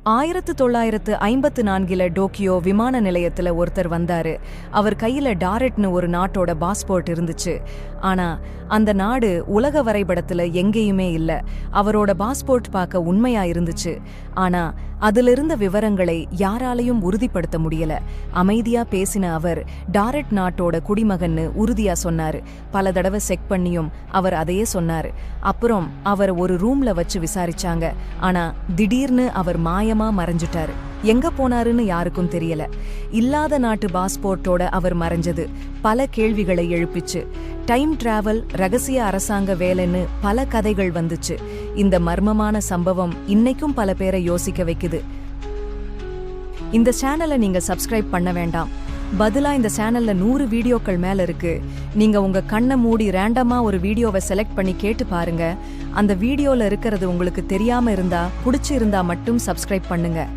1954 Tokyo விமான நிலையத்துல ஒருத்தர் வந்தாரு. அவர் கையில டாரெட்னு ஒரு நாட்டோட பாஸ்போர்ட் இருந்துச்சு. ஆனா அந்த நாடு உலக வரைபடத்துல எங்கேயுமே இல்ல. அவரோட பாஸ்போர்ட் பார்க்க உண்மையா இருந்துச்சு. ஆனா அதிலிருந்த விவரங்களை யாராலையும் உறுதிப்படுத்த முடியல. அமைதியா பேசின அவர் டாரெட் நாட்டோட குடிமகன்னு உறுதியா சொன்னாரு. பல தடவை செக் பண்ணியும் அவர் அதையே சொன்னாரு. அப்புறம் அவர் ஒரு ரூம்ல வச்சு விசாரிச்சாங்க. ஆனா திடீர்னு அவர் மாயமா மறைஞ்சிட்டாரு. எங்க போனாருன்னு யாருக்கும் தெரியல. இல்லாத நாட்டு பாஸ்போர்ட்டோட அவர் மறைஞ்சது பல கேள்விகளை எழுப்பிச்சு. டைம் டிராவல், ரகசிய அரசாங்க வேலைன்னு பல கதைகள் வந்துச்சு. இந்த மர்மமான சம்பவம் இன்னைக்கும் பல பேரை யோசிக்க வைக்குது. இந்த சேனலை நீங்க சப்ஸ்கிரைப் பண்ண வேண்டாம். பதிலா இந்த சேனல்ல 100 வீடியோக்கள் மேல இருக்கு. நீங்க உங்க கண்ணை மூடி ரேண்டமா ஒரு வீடியோவை செலக்ட் பண்ணி கேட்டு பாருங்க. அந்த வீடியோல இருக்கிறது உங்களுக்கு தெரியாம இருந்தா, பிடிச்சிருந்தா மட்டும் சப்ஸ்கிரைப் பண்ணுங்க.